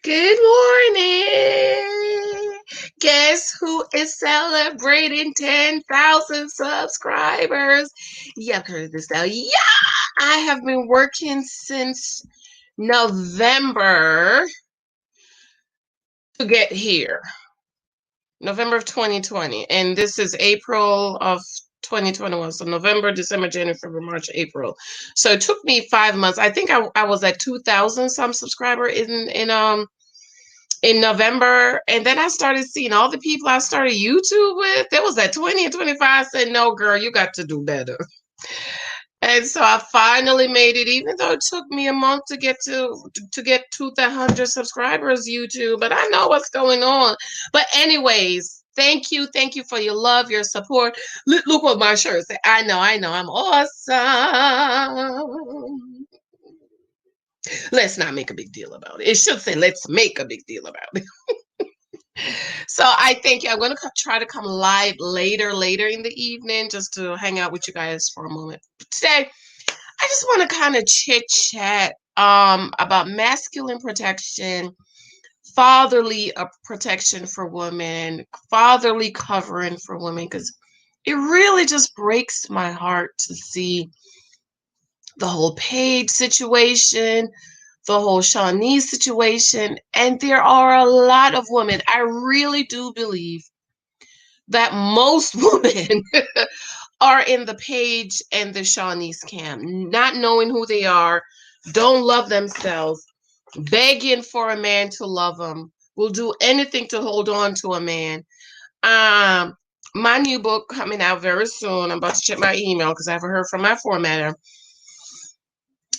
Good morning. Guess who is celebrating 10,000 subscribers? Yeah, I've heard this now. Yeah, I have been working since November to get here. November of 2020. And this is April of 2021. So November, December, January, February, March, April. So it took me 5 months. I think I was at 2,000 some subscriber in November, and then I started seeing all the people I started YouTube with. There was at 20 and 25. I said, no, girl, you got to do better. And so I finally made it, even though it took me a month to get to the 100 subscribers YouTube, but I know what's going on. But anyways, thank you for your love, your support. Look what my shirt says. I know, I'm awesome. Let's not make a big deal about it. It should say, let's make a big deal about it. So I thank you. I'm going to try to come live later in the evening just to hang out with you guys for a moment. But today, I just want to kind of chit chat about masculine protection, fatherly protection for women, fatherly covering for women, because it really just breaks my heart to see the whole Paige situation, the whole Shawnice situation, and there are a lot of women. I really do believe that most women are in the Paige and the Shawnice camp, not knowing who they are, don't love themselves, begging for a man to love them, will do anything to hold on to a man. My new book coming out very soon. I'm about to check my email because I haven't heard from my formatter.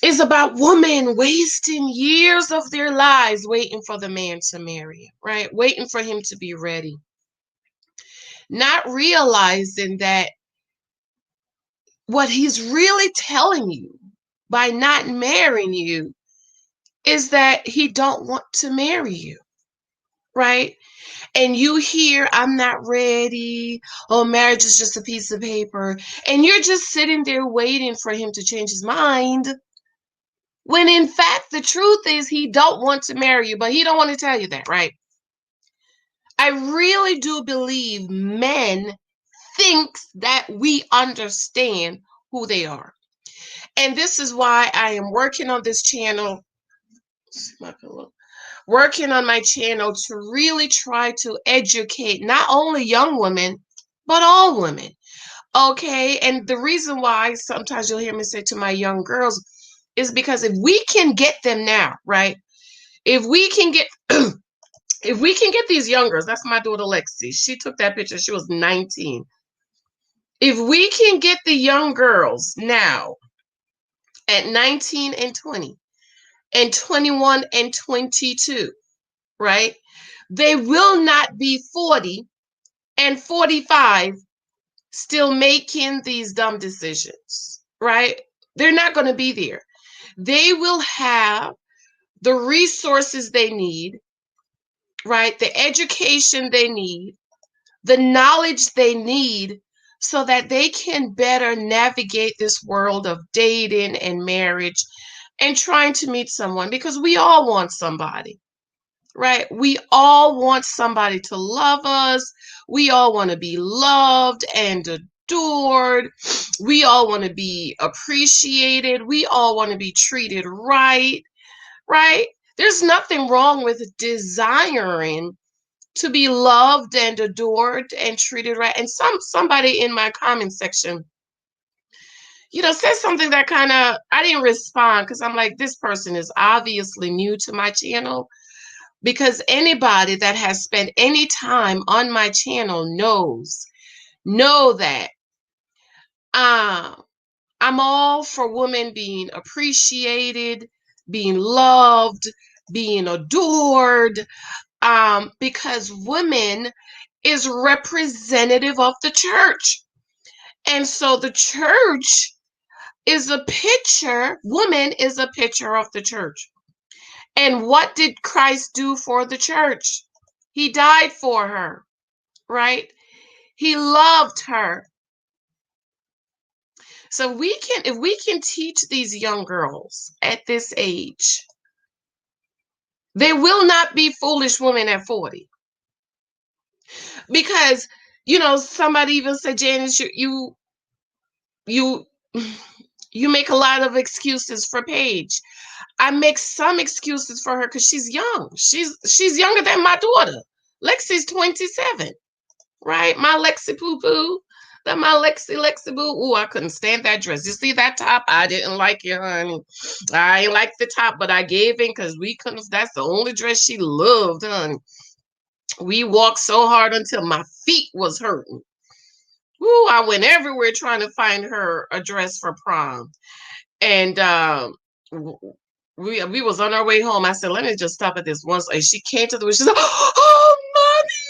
Is about women wasting years of their lives waiting for the man to marry, right? Waiting for him to be ready. Not realizing that what he's really telling you by not marrying you is that he don't want to marry you, right? And you hear, I'm not ready. Oh, marriage is just a piece of paper. And you're just sitting there waiting for him to change his mind. When in fact, the truth is he don't want to marry you, but he don't want to tell you that, right? I really do believe men thinks that we understand who they are. And this is why I am working on this channel. Working on my channel to really try to educate not only young women, but all women. Okay. And the reason why sometimes you'll hear me say to my young girls is because if we can get them now, right? If we can get if we can get these young girls, that's my daughter Lexi. She took that picture. She was 19. If we can get the young girls now at 19 and 20 and 21 and 22, right? They will not be 40 and 45 still making these dumb decisions, right? They're not going to be there. They will have the resources they need, right? The education they need, the knowledge they need so that they can better navigate this world of dating and marriage and trying to meet someone, because we all want somebody, right? We all want somebody to love us. We all want to be loved and adored. We all want to be appreciated. We all want to be treated right, right? There's nothing wrong with desiring to be loved and adored and treated right. And somebody in my comment section, said something that kind of, I didn't respond because I'm like, this person is obviously new to my channel, because anybody that has spent any time on my channel know that I'm all for women being appreciated, being loved, being adored, because women is representative of the church. And so the church is a picture, woman is a picture of the church. And what did Christ do for the church? He died for her, right? He loved her. So if we can teach these young girls at this age There will not be foolish women at 40. Because, somebody even said, Janice, you you make a lot of excuses for Paige. I make some excuses for her because she's young. She's younger than my daughter. Lexi's 27, right? My Lexi poo poo. That my Lexi boo. Ooh, I couldn't stand that dress. You see that top? I didn't like it, honey. I ain't like the top, but I gave in because we couldn't. That's the only dress she loved, honey. We walked so hard until my feet was hurting. Ooh, I went everywhere trying to find her a dress for prom. And we was on our way home. I said, let me just stop at this once. And she came to the window. She said, oh, mommy,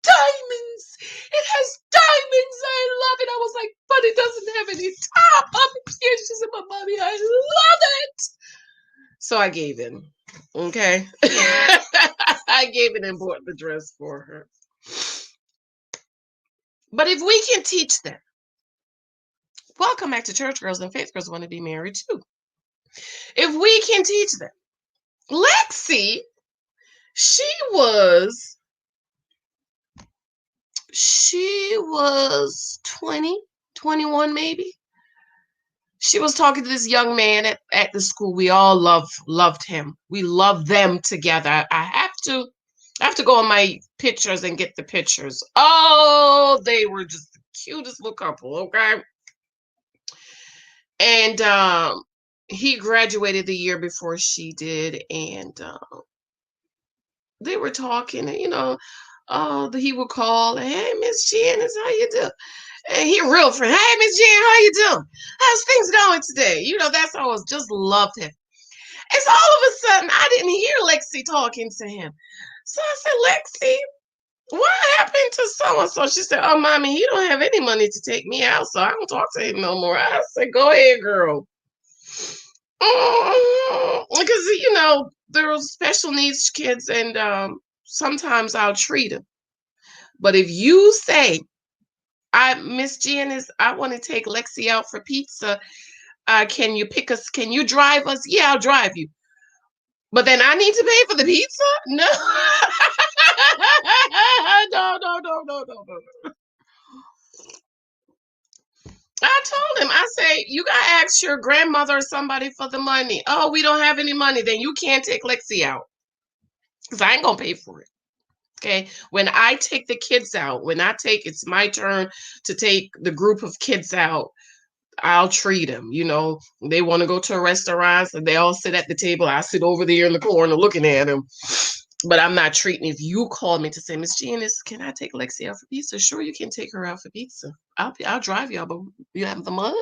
diamonds. It has diamonds. I love it. I was like, but it doesn't have any top up here. She said, but mommy, I love it. So I gave in. Okay. I gave in and bought the dress for her. But if we can teach them, welcome back to Church Girls and Faith Girls Want to Be Married too. If we can teach them, Lexi, she was 20, 21 maybe. She was talking to this young man at the school. We all loved him. We loved them together. I have to go on my pictures and get the pictures. Oh, they were just the cutest little couple, okay? And he graduated the year before she did, and they were talking, and he would call, hey, Miss Janice, how you doing? And he real friend, hey, Miss Jan, how you doing? How's things going today? That's always just loved him. And so all of a sudden, I didn't hear Lexi talking to him. So I said, Lexi, what happened to so-and-so? She said, oh, mommy, he don't have any money to take me out, so I don't talk to him no more. I said, go ahead, girl. Because, there are special needs kids, and sometimes I'll treat them. But if you say, Miss Janice, I want to take Lexi out for pizza. Can you pick us? Can you drive us? Yeah, I'll drive you. But then I need to pay for the pizza? No. No. I told him, I say, you got to ask your grandmother or somebody for the money. Oh, we don't have any money. Then you can't take Lexi out because I ain't going to pay for it. Okay. When I take the kids out, it's my turn to take the group of kids out, I'll treat them. They want to go to a restaurant, and they all sit at the table. I sit over there in the corner looking at them. But I'm not treating. If you call me to say, Miss Janice, can I take Lexi out for pizza? Sure, you can take her out for pizza. I'll drive y'all, but you have the money.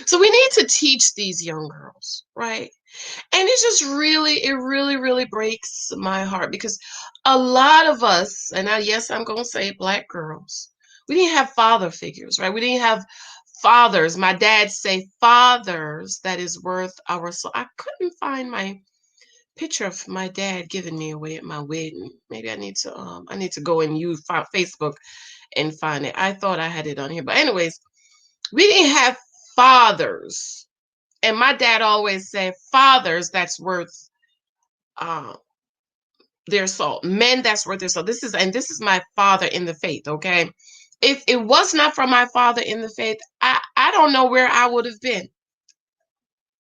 So we need to teach these young girls, right? And it really breaks my heart because a lot of us, and yes, I'm going to say Black girls, we didn't have father figures, right? We didn't have fathers. My dad say fathers that is worth our soul. I couldn't find my picture of my dad giving me away at my wedding. Maybe I need to go and use Facebook and find it. I thought I had it on here, but anyways, we didn't have fathers. And my dad always said, fathers that's worth their salt. Men that's worth their salt. This is my father in the faith, okay? If it was not for my father in the faith, I don't know where I would have been.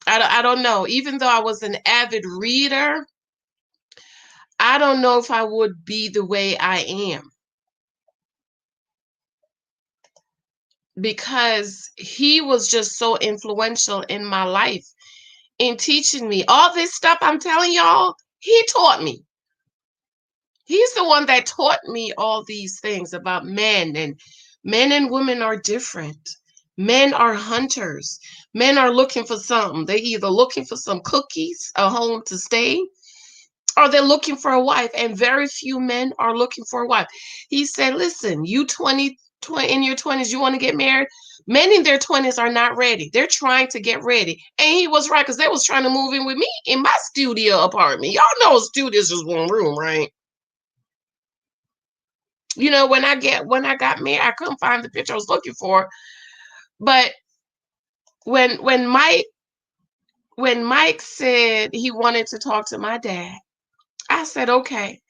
I don't know. Even though I was an avid reader, I don't know if I would be the way I am. Because he was just so influential in my life in teaching me all this stuff I'm telling y'all. He taught me. He's the one that taught me all these things about men, and men and women are different. Men are hunters. Men are looking for something. They're either looking for some cookies, a home to stay, or they're looking for a wife. And very few men are looking for a wife. He said, listen, you 20 in your 20s, you want to get married? Men in their 20s are not ready. They're trying to get ready. And he was right, because they was trying to move in with me in my studio apartment. Y'all know studio's just one room, right? When I got married, I couldn't find the picture I was looking for. But when when Mike said he wanted to talk to my dad, I said, okay.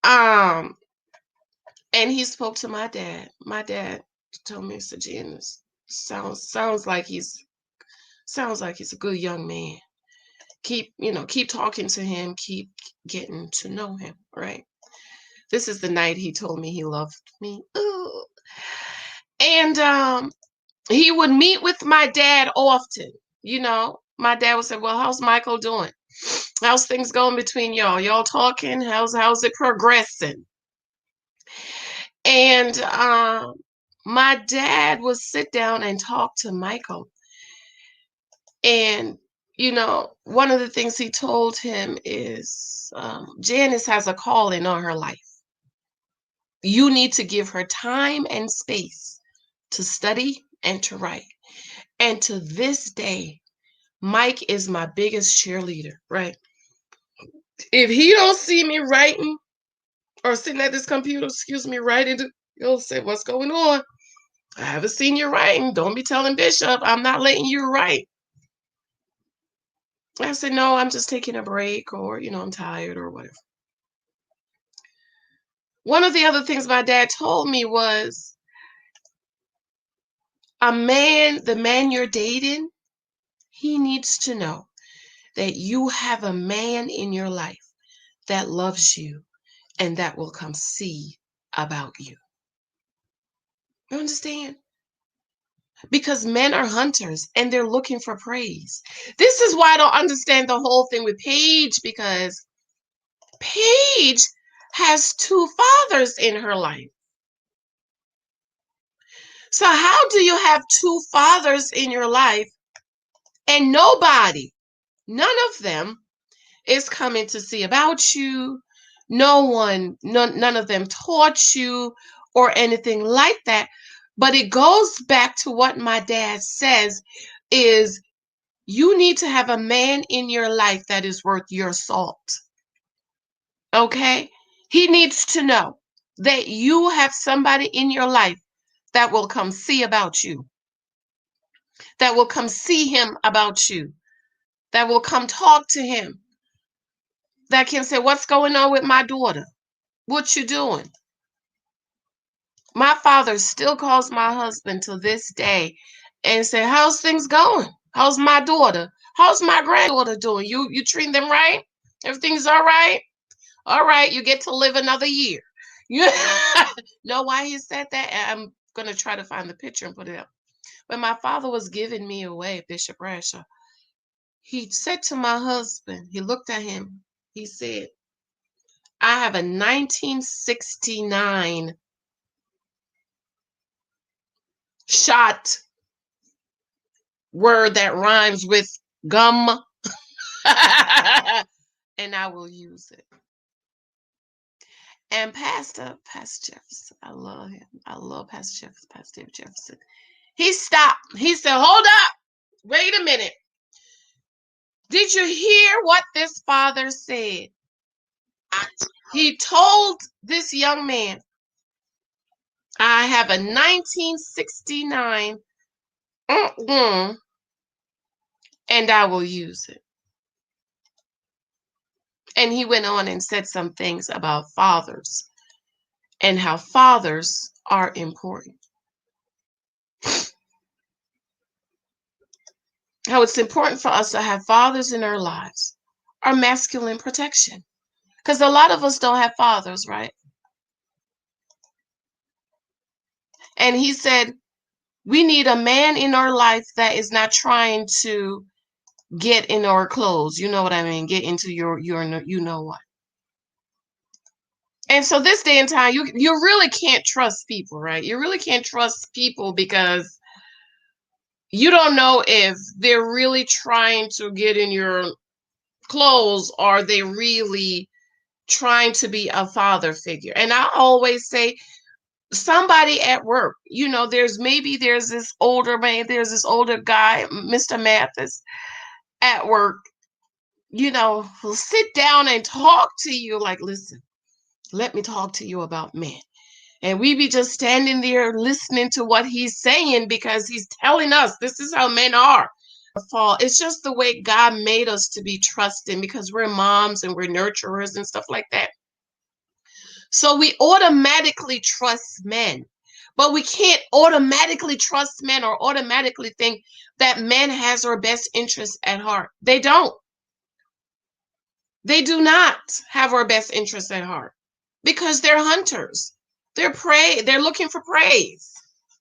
And he spoke to my dad. My dad told me, Mr. Janice, sounds like he's a good young man. Keep talking to him, keep getting to know him, right? This is the night he told me he loved me. Ooh. And he would meet with my dad often. My dad would say, well, how's Michael doing? How's things going between y'all? Y'all talking? How's it progressing? And my dad would sit down and talk to Michael. And, one of the things he told him is, Janice has a calling on her life. You need to give her time and space to study and to write. And to this day, Mike is my biggest cheerleader, right? If he don't see me writing or sitting at this computer, writing, he'll say, what's going on? I haven't seen you writing. Don't be telling Bishop I'm not letting you write. I said, no, I'm just taking a break, or, I'm tired or whatever. One of the other things my dad told me was, the man you're dating, he needs to know that you have a man in your life that loves you and that will come see about you. You understand? Because men are hunters and they're looking for praise. This is why I don't understand the whole thing with Paige, because Paige has 2 fathers in her life. So how do you have 2 fathers in your life and none of them is coming to see about you? None of them taught you or anything like that. But it goes back to what my dad says is, you need to have a man in your life that is worth your salt. Okay? He needs to know that you have somebody in your life that will come see about you, that will come see him about you, that will come talk to him, that can say, what's going on with my daughter? What you doing? My father still calls my husband to this day and say, how's things going? How's my daughter? How's my granddaughter doing? You treating them right? Everything's all right? All right, you get to live another year. You know why he said that? I'm going to try to find the picture and put it up. When my father was giving me away, Bishop Rasher, he said to my husband, he looked at him, he said, I have a 1969 shot word that rhymes with gum, and I will use it. And Pastor Jefferson, I love him. I love Pastor Jefferson, Pastor David Jefferson. He stopped. He said, hold up. Wait a minute. Did you hear what this father said? He told this young man, I have a 1969 and I will use it. And he went on and said some things about fathers and how fathers are important. How it's important for us to have fathers in our lives, our masculine protection. Because a lot of us don't have fathers, right? And he said, we need a man in our life that is not trying to get in our clothes. You know what I mean? Get into your you know what. And so this day and time, you really can't trust people, right? You really can't trust people because you don't know if they're really trying to get in your clothes or are they really trying to be a father figure. And I always say, somebody at work, there's this older man, there's this older guy, Mr. MAFS at work, who'll sit down and talk to you like, listen, let me talk to you about men. And we be just standing there listening to what he's saying because he's telling us this is how men are. fall. It's just the way God made us to be trusting because we're moms and we're nurturers and stuff like that. So we automatically trust men, but we can't automatically trust men or automatically think that men has our best interests at heart. They don't. They do not have our best interests at heart because they're hunters. They're prey. They're looking for praise.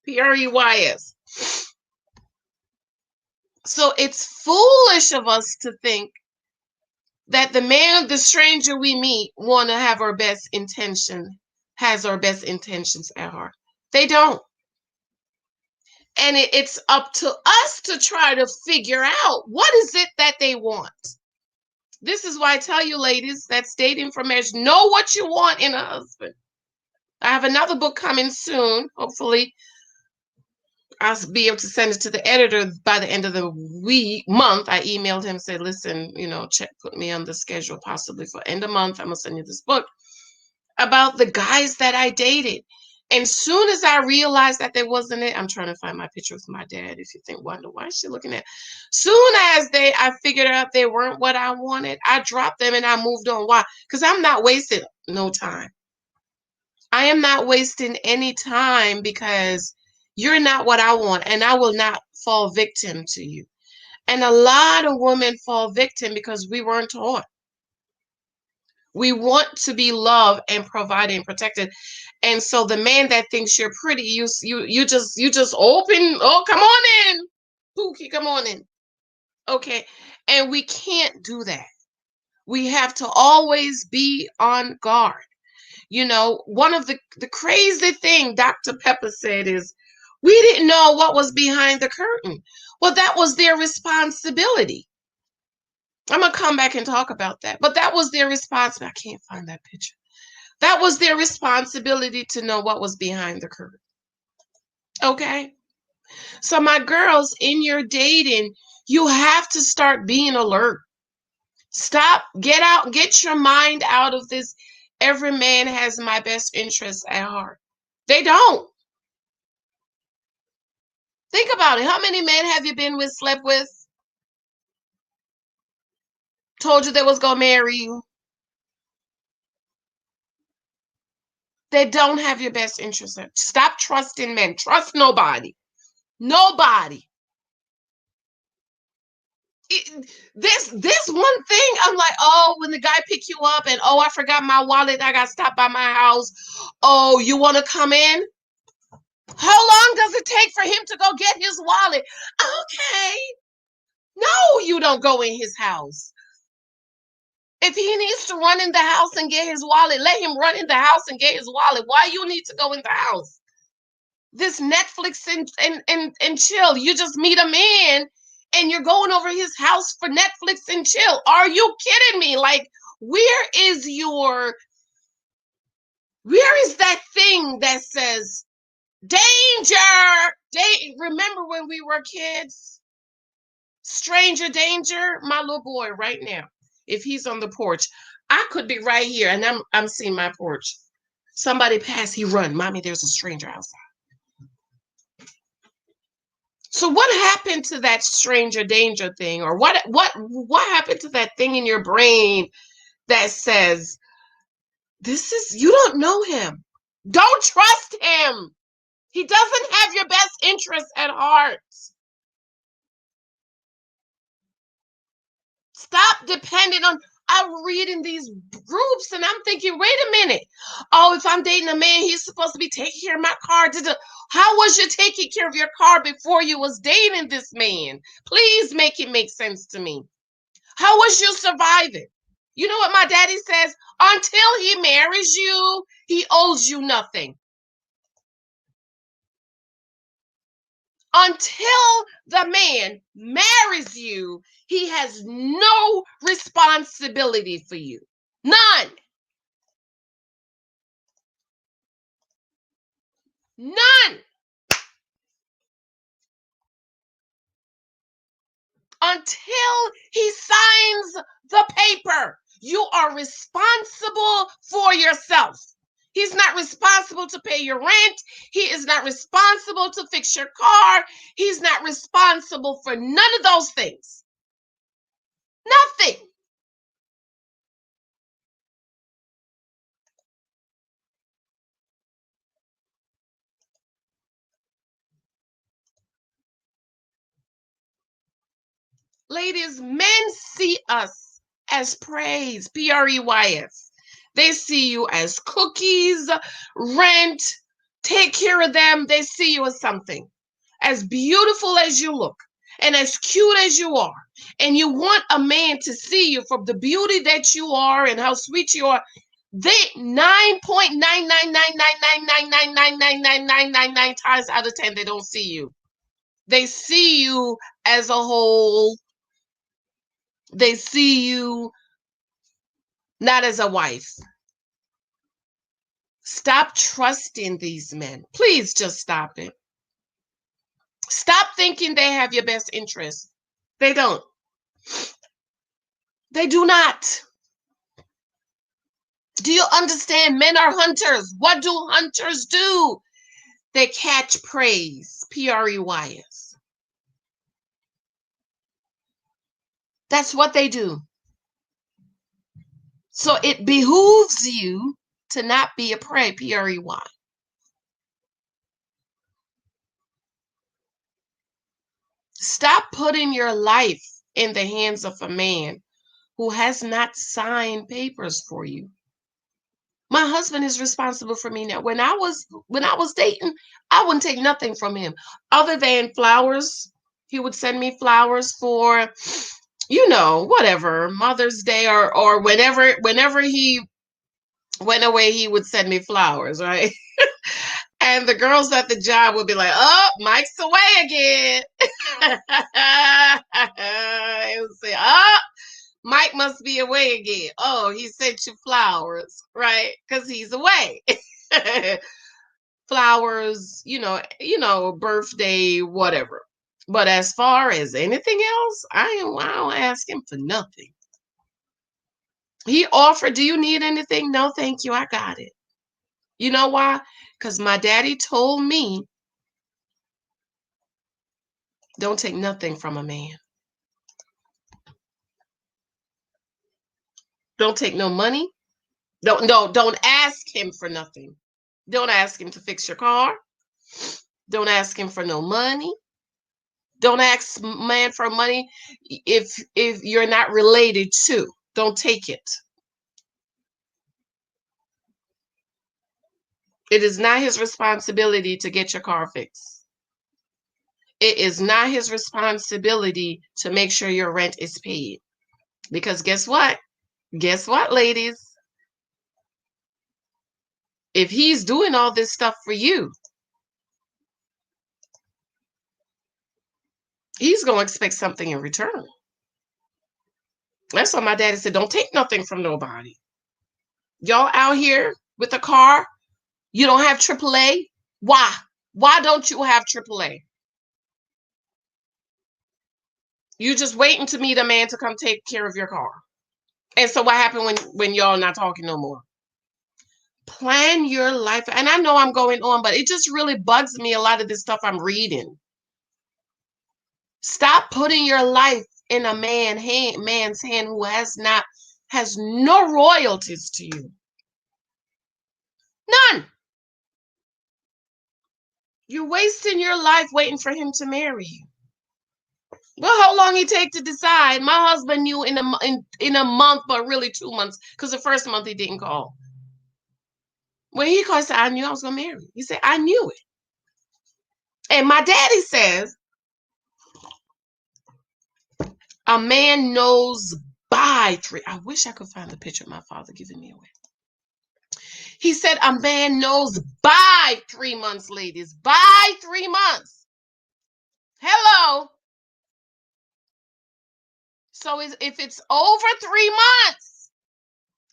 Preys. So it's foolish of us to think that the stranger we meet, want to have our best intention, has our best intentions at heart. They don't. And it's up to us to try to figure out what is it that they want. This is why I tell you, ladies, that's dating for marriage. Know what you want in a husband. I have another book coming soon. Hopefully, I'll be able to send it to the editor by the end of the month. I emailed him and said, listen, put me on the schedule possibly for end of month. I'm going to send you this book about the guys that I dated. And soon as I realized that there wasn't it, I'm trying to find my picture with my dad. If you wonder why is she looking at? Soon as I figured out they weren't what I wanted, I dropped them and I moved on. Why? Because I'm not wasting no time. I am not wasting any time because you're not what I want, and I will not fall victim to you. And a lot of women fall victim because we weren't taught. We want to be loved and provided and protected. And so the man that thinks you're pretty, you just open, oh, come on in. Pookie, come on in. Okay. And we can't do that. We have to always be on guard. One of the crazy thing Dr. Pepper said is we didn't know what was behind the curtain. Well, that was their responsibility. I'm going to come back and talk about that. But that was their responsibility. I can't find that picture. That was their responsibility to know what was behind the curtain. Okay? So my girls, in your dating, you have to start being alert. Stop, get your mind out of this. Every man has my best interests at heart. They don't. Think about it. How many men have you been with, slept with, told you they was going to marry you? They don't have your best interests. Stop trusting men. Trust nobody. Nobody. This one thing, I'm like, oh, when the guy pick you up and, oh, I forgot my wallet, I got stopped by my house. Oh, you want to come in? How long does it take for him to go get his wallet? Okay. No, you don't go in his house. If he needs to run in the house and get his wallet, let him run in the house and get his wallet. Why you need to go in the house? This Netflix and chill. You just meet a man and you're going over his house for Netflix and chill. Are you kidding me? Like, where is that thing that says danger? Remember when we were kids? Stranger danger. My little boy right now, if he's on the porch, I could be right here and I'm seeing my porch. Somebody pass, he run. Mommy, there's a stranger outside. So what happened to that stranger danger thing? Or what happened to that thing in your brain that says, you don't know him. Don't trust him. He doesn't have your best interests at heart. Stop depending on, I'm reading these groups and I'm thinking, wait a minute. Oh, if I'm dating a man, he's supposed to be taking care of my car. How was you taking care of your car before you was dating this man? Please make it make sense to me. How was you surviving? You know what my daddy says? Until he marries you, he owes you nothing. Until the man marries you, he has no responsibility for you. None. None. Until he signs the paper, you are responsible for yourself. He's not responsible to pay your rent. He is not responsible to fix your car. He's not responsible for none of those things. Nothing. Ladies, men see us as praise, Preys. They see you as cookies, rent, take care of them. They see you as something. As beautiful as you look and as cute as you are, and you want a man to see you for the beauty that you are and how sweet you are, they 9.9999999999999 times out of 10 they don't see you. They see you as a whole. They see you not as a wife. Stop trusting these men. Please just stop it. Stop thinking they have your best interest. They don't. They do not. Do you understand? Men are hunters. What do hunters do? They catch preys. Preys. That's what they do. So it behooves you to not be a prey. Prey. Stop putting your life in the hands of a man who has not signed papers for you. My husband is responsible for me now. When I was dating, I wouldn't take nothing from him other than flowers. He would send me flowers for, whatever, Mother's Day or whenever he went away, he would send me flowers, right? And the girls at the job would be like, "Oh, Mike's away again." They would say, "Oh, Mike must be away again. Oh, he sent you flowers, right? Because he's away." Flowers, birthday, whatever. But as far as anything else, I don't ask him for nothing. He offered, "Do you need anything?" "No, thank you. I got it." You know why? Because my daddy told me, don't take nothing from a man. Don't take no money. Don't ask him for nothing. Don't ask him to fix your car. Don't ask him for no money. Don't ask man for money if you're not related to. Don't take it. It is not his responsibility to get your car fixed. It is not his responsibility to make sure your rent is paid. Because guess what? Guess what, ladies? If he's doing all this stuff for you, he's going to expect something in return. That's why my daddy said, don't take nothing from nobody. Y'all out here with a car, you don't have AAA. Why? Why don't you have AAA? You just waiting to meet a man to come take care of your car. And so what happened when y'all not talking no more? Plan your life. And I know I'm going on, but it just really bugs me, a lot of this stuff I'm reading. Stop putting your life in a man's hand who has no royalties to you. None. You're wasting your life waiting for him to marry you. Well, how long he take to decide? My husband knew in a month, but really 2 months, because the first month he didn't call. When he called, he said, "I knew I was gonna marry you." He said, "I knew it." And my daddy says, a man knows by 3. I wish I could find the picture of my father giving me away. He said, a man knows by 3 months, ladies. By 3 months. Hello. So if it's over 3 months,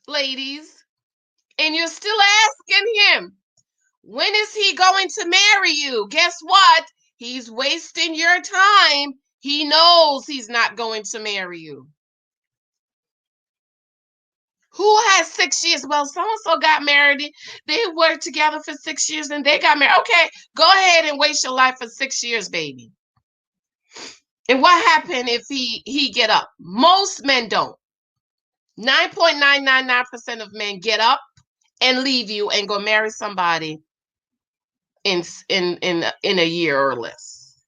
ladies, and you're still asking him, when is he going to marry you? Guess what? He's wasting your time. He knows he's not going to marry you. Who has 6 years? Well, so-and-so got married. They worked together for 6 years and they got married. Okay, go ahead and waste your life for 6 years, baby. And what happened if he get up? Most men don't. 9.999% of men get up and leave you and go marry somebody in a year or less.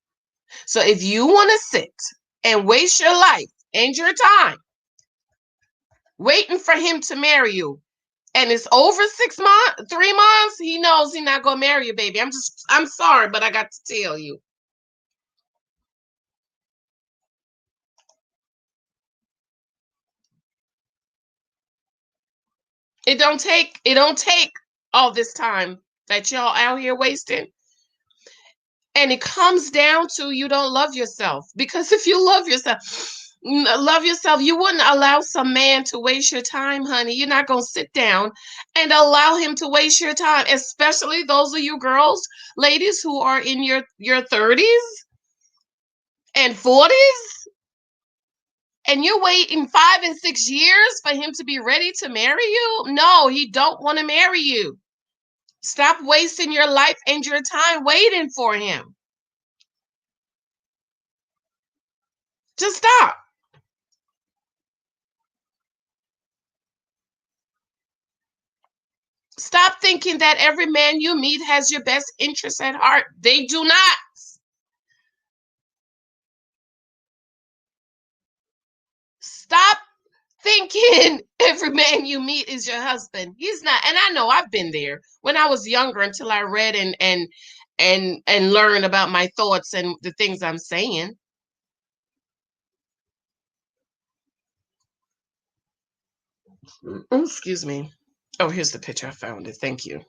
So if you want to sit and waste your life and your time waiting for him to marry you, and it's over 6 months, 3 months, he knows he's not gonna marry you, baby. I'm sorry, but I got to tell you. It don't take all this time that y'all out here wasting. And it comes down to you don't love yourself. Because if you love yourself, you wouldn't allow some man to waste your time, honey. You're not going to sit down and allow him to waste your time, especially those of you girls, ladies who are in your 30s and 40s, and you're waiting 5 and 6 years for him to be ready to marry you. No, he don't want to marry you. Stop wasting your life and your time waiting for him. Just stop. Stop thinking that every man you meet has your best interest at heart. They do not. Stop thinking every man you meet is your husband. He's not. And I know I've been there when I was younger until I read and learned about my thoughts and the things I'm saying. Oh, excuse me. Oh, here's the picture. I found it. Thank you.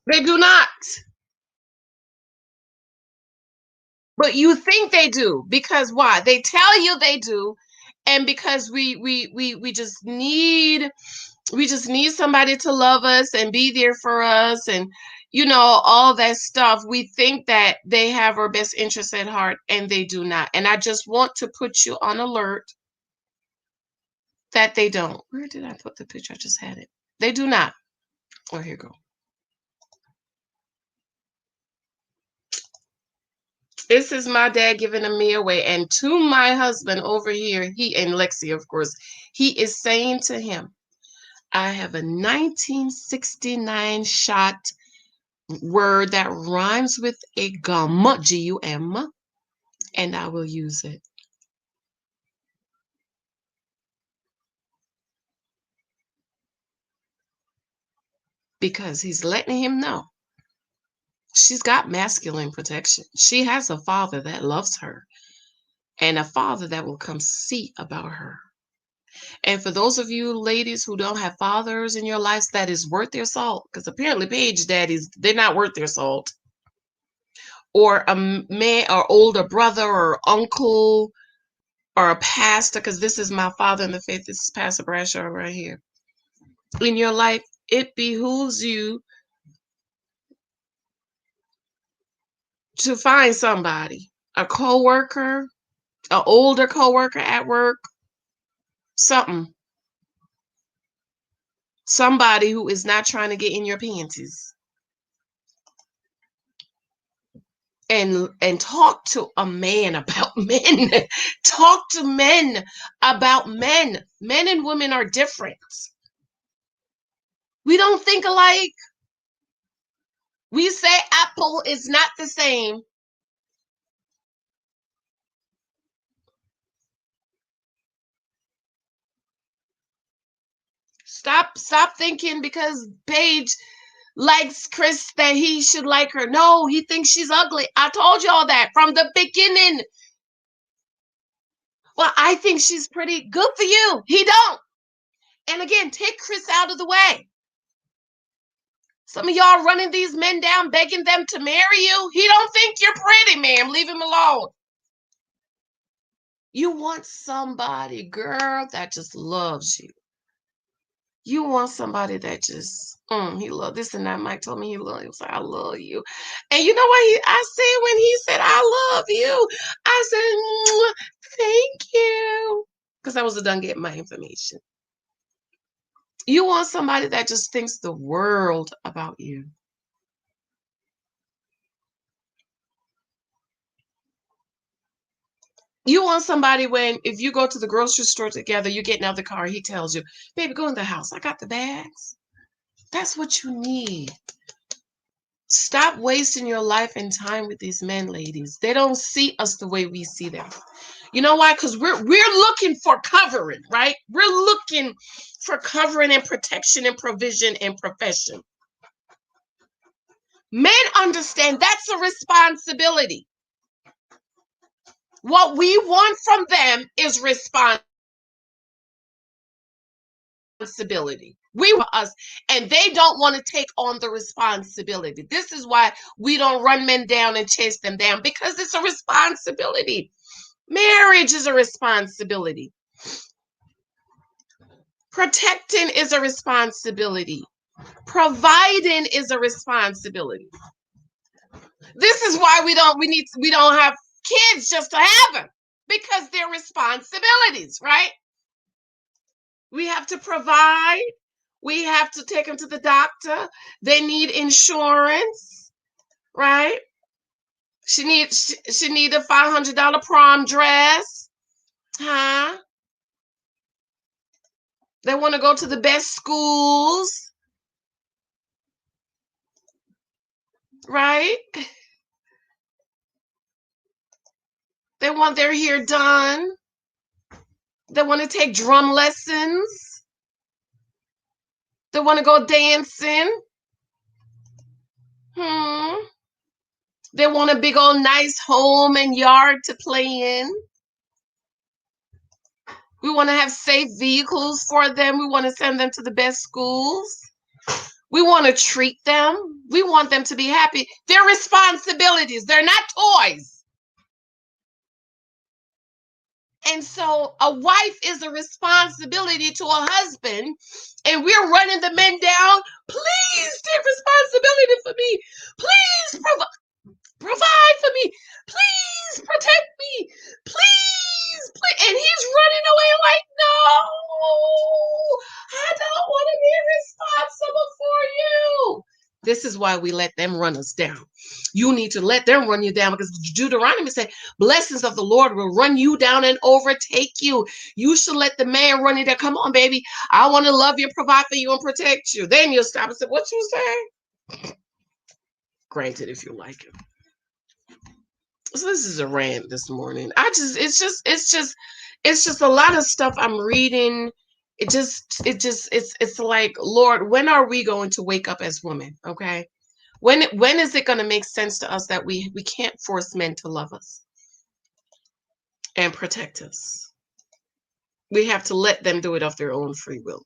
They do not. But you think they do because why? They tell you they do, and because we just need somebody to love us and be there for us and all that stuff. We think that they have our best interests at heart, and they do not. And I just want to put you on alert that they don't. Where did I put the picture? I just had it. They do not. Oh, here you go. This is my dad giving me away. And to my husband over here, he and Lexi, of course, he is saying to him, I have a 1969 shot word that rhymes with a gum, G-U-M, and I will use it. Because he's letting him know she's got masculine protection. She has a father that loves her and a father that will come see about her. And for those of you ladies who don't have fathers in your lives, that is worth their salt, because apparently Paige daddies, they're not worth their salt. Or a man or older brother or uncle or a pastor, because this is my father in the faith. This is Pastor Bradshaw right here. In your life, it behooves you to find somebody, a coworker, an older coworker at work, somebody who is not trying to get in your panties. And talk to a man about men. Talk to men about men. Men and women are different. We don't think alike. We say apple is not the same. Stop thinking because Paige likes Chris that he should like her. No, he thinks she's ugly. I told y'all that from the beginning. Well, I think she's pretty. Good for you. He don't. And again, take Chris out of the way. Some of y'all running these men down, begging them to marry you. He don't think you're pretty, ma'am. Leave him alone. You want somebody, girl, that just loves you. You want somebody that just, he love this and that. Mike told me he loved. He was like, I love you. And you know what I said when he said, I love you? I said, "Mwah, thank you." Because I was done getting my information. You want somebody that just thinks the world about you. You want somebody when, if you go to the grocery store together, you're getting out of the car, he tells you, baby, go in the house. I got the bags. That's what you need. Stop wasting your life and time with these men, ladies. They don't see us the way we see them. You know why? Because we're looking for covering, right? We're looking for covering and protection and provision and profession. Men understand that's a responsibility. What we want from them is responsibility. We want us, and they don't want to take on the responsibility. This is why we don't run men down and chase them down, because it's a responsibility. Marriage is a responsibility. Protecting is a responsibility. Providing is a responsibility. This is why we don't have kids just to have them, because they're responsibilities, right? We have to provide. We have to take them to the doctor. They need insurance, right? She need a $500 prom dress, huh? They want to go to the best schools, right? They want their hair done. They want to take drum lessons. They want to go dancing. They want a big old nice home and yard to play in. We want to have safe vehicles for them. We want to send them to the best schools. We want to treat them. We want them to be happy. They're responsibilities. They're not toys. And so a wife is a responsibility to a husband, and we're running the men down. Please take responsibility for me. Please provide for me. Please protect me. Please. And he's running away like, no, I don't want to be responsible for you. This is why we let them run us down. You need to let them run you down, because Deuteronomy said, blessings of the Lord will run you down and overtake you. You should let the man run you down. Come on, baby. I want to love you, provide for you, and protect you. Then you'll stop and say, what you say? Granted, if you like it. So this is a rant this morning. It's just a lot of stuff I'm reading. It's like, Lord, when are we going to wake up as women? Okay. When is it going to make sense to us that we can't force men to love us and protect us? We have to let them do it of their own free will.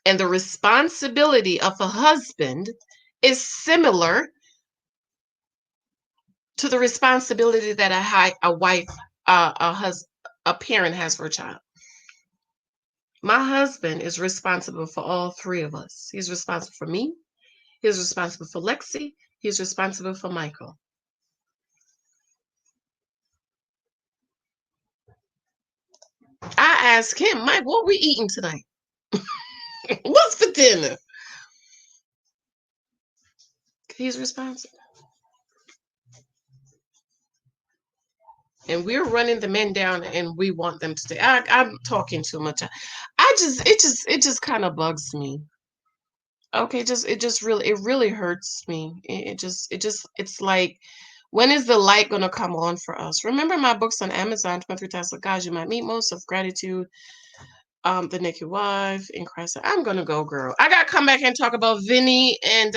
And the responsibility of a husband is similar to the responsibility that a wife, a parent has for a child. My husband is responsible for all three of us. He's responsible for me. He's responsible for Lexi. He's responsible for Michael. I asked him, Mike, what are we eating tonight? What's for dinner? He's responsible. And we're running the men down, and we want them to stay. I'm talking too much. It just kind of bugs me. Okay, it really hurts me. It's like, when is the light gonna come on for us? Remember my books on Amazon, 23 Tasks of God You Might Meet, Most of Gratitude, The Naked Wife, in Christ. I'm gonna go, girl. I gotta come back and talk about Vinny and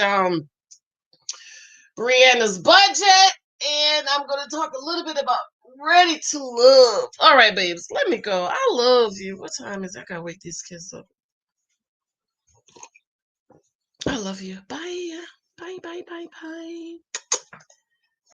Brianna's budget, and I'm gonna talk a little bit about Ready to Love. All right, babes, let me go. I love you. What time is it? I gotta wake these kids up. I love you. Bye. Bye, bye, bye, bye.